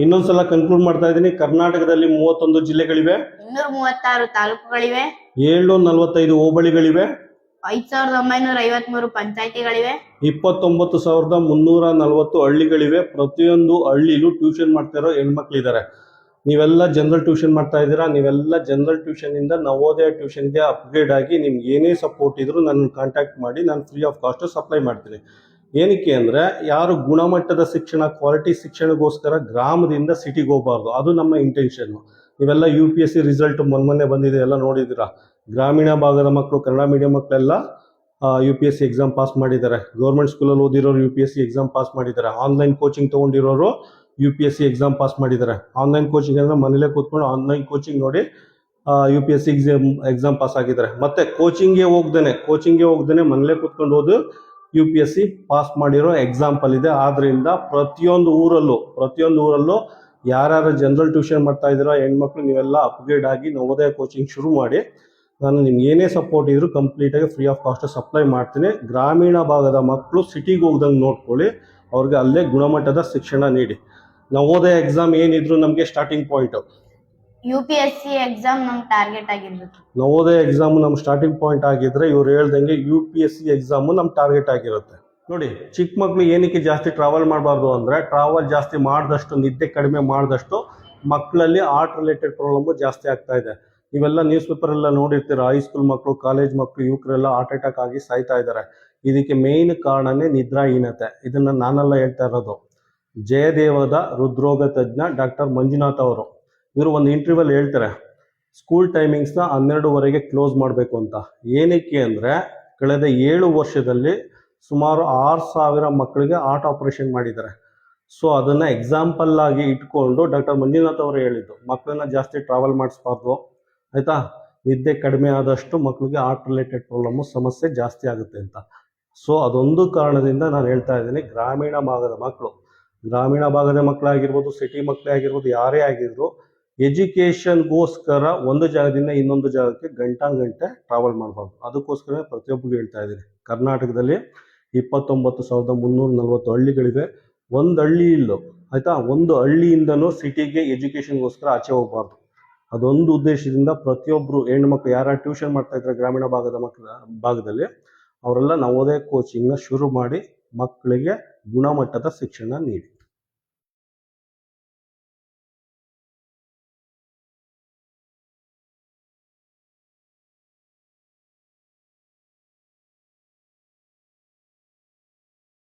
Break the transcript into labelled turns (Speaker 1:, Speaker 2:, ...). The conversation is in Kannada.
Speaker 1: ಇನ್ನೊಂದ್ಸಲ ಕನ್ಕ್ಲೂಡ್ ಮಾಡ್ತಾ ಇದ್ದೀನಿ. ಕರ್ನಾಟಕದಲ್ಲಿ 31 ಜಿಲ್ಲೆಗಳಿವೆ,
Speaker 2: 236 ತಾಲೂಕುಗಳಿವೆ,
Speaker 1: 745 ಹೋಬಳಿಗಳಿವೆ,
Speaker 2: 5953 ಪಂಚಾಯತಿಗಳಿವೆ,
Speaker 1: 29,340 ಹಳ್ಳಿಗಳಿವೆ. ಪ್ರತಿಯೊಂದು ಹಳ್ಳಿಲೂ ಟ್ಯೂಷನ್ ಮಾಡ್ತಾ ಇರೋ ಹೆಣ್ಮಕ್ಳಿದ್ದಾರೆ. ನೀವೆಲ್ಲ ಜನರಲ್ ಟ್ಯೂಷನ್ ಮಾಡ್ತಾ ಇದ್ದೀರಾ. ನೀವೆಲ್ಲ ಜನರಲ್ ಟ್ಯೂಷನ್ ಇಂದ ನವೋದಯ ಟ್ಯೂಷನ್ಗೆ ಅಪ್ಗ್ರೇಡ್ ಆಗಿ ನಿಮ್ಗೆ ಏನೇ ಸಪೋರ್ಟ್ ಇದ್ರು ನನ್ನ ಕಾಂಟ್ಯಾಕ್ಟ್ ಮಾಡಿ, ನಾನು ಫ್ರೀ ಆಫ್ ಕಾಸ್ಟ್ ಸಪ್ಲೈ ಮಾಡ್ತೀನಿ. ಏನಕ್ಕೆ ಅಂದರೆ, ಯಾರು ಗುಣಮಟ್ಟದ ಶಿಕ್ಷಣ, ಕ್ವಾಲಿಟಿ ಶಿಕ್ಷಣಗೋಸ್ಕರ ಗ್ರಾಮದಿಂದ ಸಿಟಿಗೆ ಹೋಗಬಾರ್ದು, ಅದು ನಮ್ಮ ಇಂಟೆನ್ಷನ್ನು. ನೀವೆಲ್ಲ UPSC ರಿಸಲ್ಟ್ ಮೊನ್ನೆ ಬಂದಿದೆ, ಎಲ್ಲ ನೋಡಿದ್ದೀರಾ. ಗ್ರಾಮೀಣ ಭಾಗದ ಮಕ್ಕಳು, ಕನ್ನಡ ಮೀಡಿಯಂ ಮಕ್ಕಳೆಲ್ಲ UPSC ಎಕ್ಸಾಮ್ ಪಾಸ್ ಮಾಡಿದ್ದಾರೆ. ಗೌರ್ಮೆಂಟ್ ಸ್ಕೂಲಲ್ಲಿ ಓದಿರೋರು UPSC ಎಕ್ಸಾಮ್ ಪಾಸ್ ಮಾಡಿದ್ದಾರೆ. ಆನ್ಲೈನ್ ಕೋಚಿಂಗ್ ತೊಗೊಂಡಿರೋರು UPSC ಎಕ್ಸಾಮ್ ಪಾಸ್ ಮಾಡಿದ್ದಾರೆ. ಆನ್ಲೈನ್ ಕೋಚಿಂಗ್ ಅಂದರೆ ಮನೇಲೇ ಕೂತ್ಕೊಂಡು ಆನ್ಲೈನ್ ಕೋಚಿಂಗ್ ನೋಡಿ UPSC ಎಕ್ಸಾಮ್ ಪಾಸ್ ಆಗಿದ್ದಾರೆ. ಮತ್ತೆ ಕೋಚಿಂಗ್ಗೆ ಹೋಗ್ದೇನೆ ಮನೇಲೇ ಕೂತ್ಕೊಂಡು ಓದು UPSC ಪಾಸ್ ಮಾಡಿರೋ ಎಕ್ಸಾಂಪಲ್ ಇದೆ. ಆದ್ರಿಂದ ಪ್ರತಿಯೊಂದು ಊರಲ್ಲೂ ಯಾರ್ಯಾರು ಜನರಲ್ ಟ್ಯೂಷನ್ ಮಾಡ್ತಾ ಇದ್ದೀರೋ ಹೆಣ್ಮಕ್ಳು, ನೀವೆಲ್ಲ ಅಪ್ಗ್ರೇಡ್ ಆಗಿ ನವೋದಯ ಕೋಚಿಂಗ್ ಶುರು ಮಾಡಿ. ನಾನು ನಿಮ್ಗೆ ಏನೇ ಸಪೋರ್ಟ್ ಇದ್ರು ಕಂಪ್ಲೀಟಾಗಿ ಫ್ರೀ ಆಫ್ ಕಾಸ್ಟ್ ಸಪ್ಲೈ ಮಾಡ್ತೀನಿ. ಗ್ರಾಮೀಣ ಭಾಗದ ಮಕ್ಕಳು ಸಿಟಿಗೆ ಹೋಗ್ದಂಗೆ ನೋಡ್ಕೊಳ್ಳಿ, ಅವ್ರಿಗೆ ಅಲ್ಲೇ ಗುಣಮಟ್ಟದ ಶಿಕ್ಷಣ ನೀಡಿ. ನವೋದಯ ಎಕ್ಸಾಮ್ ಏನಿದ್ರು ನಮಗೆ ಸ್ಟಾರ್ಟಿಂಗ್ ಪಾಯಿಂಟ್,
Speaker 2: UPSC ಎಕ್ಸಾಮ್ ನಮ್ ಟಾರ್ಗೆಟ್ ಆಗಿರುತ್ತೆ.
Speaker 1: ನವೋದಯ ಎಕ್ಸಾಮ್ ನಮ್ಮ ಸ್ಟಾರ್ಟಿಂಗ್ ಪಾಯಿಂಟ್ ಆಗಿದ್ರೆ, ಇವ್ರು ಹೇಳ್ದಂಗೆ UPSC ಎಕ್ಸಾಮು ನಮ್ಮ ಟಾರ್ಗೆಟ್ ಆಗಿರುತ್ತೆ. ನೋಡಿ, ಚಿಕ್ಕ ಮಕ್ಳು ಏನಕ್ಕೆ ಜಾಸ್ತಿ ಟ್ರಾವೆಲ್ ಮಾಡಬಾರ್ದು ಅಂದರೆ, ಟ್ರಾವೆಲ್ ಜಾಸ್ತಿ ಮಾಡಿದಷ್ಟು, ನಿದ್ದೆ ಕಡಿಮೆ ಮಾಡಿದಷ್ಟು ಮಕ್ಕಳಲ್ಲಿ ಹಾರ್ಟ್ ರಿಲೇಟೆಡ್ ಪ್ರಾಬ್ಲಮ್ಮು ಜಾಸ್ತಿ ಆಗ್ತಾ ಇದೆ. ನೀವೆಲ್ಲ ನ್ಯೂಸ್ ಪೇಪರೆಲ್ಲ ನೋಡಿರ್ತೀರ, ಹೈಸ್ಕೂಲ್ ಮಕ್ಕಳು, ಕಾಲೇಜ್ ಮಕ್ಕಳು, ಯುವಕರೆಲ್ಲ ಹಾರ್ಟ್ ಅಟ್ಯಾಕ್ ಆಗಿ ಸಾಯ್ತಾ ಇದ್ದಾರೆ. ಇದಕ್ಕೆ ಮೇಯ್ನ್ ಕಾರಣನೇ ನಿದ್ರಾಹೀನತೆ. ಇದನ್ನು ನಾನೆಲ್ಲ ಹೇಳ್ತಾ ಇರೋದು. ಜಯದೇವದ ಹೃದ್ರೋಗ ತಜ್ಞ ಡಾಕ್ಟರ್ ಮಂಜುನಾಥ್ ಅವರು, ಇವರು ಒಂದು ಇಂಟರ್ವ್ಯೂವಲ್ಲಿ ಹೇಳ್ತಾರೆ, ಸ್ಕೂಲ್ ಟೈಮಿಂಗ್ಸ್ನ 12:30ಗೆ ಕ್ಲೋಸ್ ಮಾಡಬೇಕು ಅಂತ. ಏನಕ್ಕೆ ಅಂದರೆ, ಕಳೆದ 7 ವರ್ಷದಲ್ಲಿ ಸುಮಾರು 6,000 ಮಕ್ಕಳಿಗೆ ಹಾರ್ಟ್ ಆಪರೇಷನ್ ಮಾಡಿದ್ದಾರೆ. ಸೊ ಅದನ್ನು ಎಕ್ಸಾಂಪಲ್ ಆಗಿ ಇಟ್ಕೊಂಡು ಡಾಕ್ಟರ್ ಮಂಜುನಾಥ್ ಅವರು ಹೇಳಿದ್ದು, ಮಕ್ಕಳನ್ನ ಜಾಸ್ತಿ ಟ್ರಾವೆಲ್ ಮಾಡಿಸ್ಬಾರ್ದು, ಆಯಿತಾ. ನಿದ್ದೆ ಕಡಿಮೆ ಆದಷ್ಟು ಮಕ್ಕಳಿಗೆ ಹಾರ್ಟ್ ರಿಲೇಟೆಡ್ ಪ್ರಾಬ್ಲಮ್ಮು ಸಮಸ್ಯೆ ಜಾಸ್ತಿ ಆಗುತ್ತೆ ಅಂತ. ಸೊ ಅದೊಂದು ಕಾರಣದಿಂದ ನಾನು ಹೇಳ್ತಾ ಇದ್ದೀನಿ, ಗ್ರಾಮೀಣ ಭಾಗದ ಮಕ್ಕಳಾಗಿರ್ಬೋದು, ಸಿಟಿ ಮಕ್ಕಳೇ ಆಗಿರ್ಬೋದು, ಯಾರೇ ಆಗಿದ್ರು ಎಜುಕೇಷನ್ಗೋಸ್ಕರ ಒಂದು ಜಾಗದಿಂದ ಇನ್ನೊಂದು ಜಾಗಕ್ಕೆ ಗಂಟೆ ಟ್ರಾವೆಲ್ ಮಾಡಬಾರ್ದು. ಅದಕ್ಕೋಸ್ಕರ ಪ್ರತಿಯೊಬ್ಬರಿಗೂ ಹೇಳ್ತಾ ಇದ್ದೀನಿ. ಕರ್ನಾಟಕದಲ್ಲಿ 29,340 ಹಳ್ಳಿಗಳಿವೆ. ಒಂದು ಹಳ್ಳಿ ಇಲ್ಲೋ, ಆಯಿತಾ, ಒಂದು ಹಳ್ಳಿಯಿಂದನೂ ಸಿಟಿಗೆ ಎಜುಕೇಷನ್ಗೋಸ್ಕರ ಆಚೆ ಹೋಗಬಾರ್ದು. ಅದೊಂದು ಉದ್ದೇಶದಿಂದ ಪ್ರತಿಯೊಬ್ಬರು ಹೆಣ್ಮಕ್ಳು ಯಾರು ಟ್ಯೂಷನ್ ಮಾಡ್ತಾ ಇದ್ದಾರೆ ಗ್ರಾಮೀಣ ಭಾಗದಲ್ಲಿ, ಅವರೆಲ್ಲ ನವೋದಯ ಕೋಚಿಂಗ್ನ ಶುರು ಮಾಡಿ ಮಕ್ಕಳಿಗೆ ಗುಣಮಟ್ಟದ ಶಿಕ್ಷಣ ನೀಡಿ.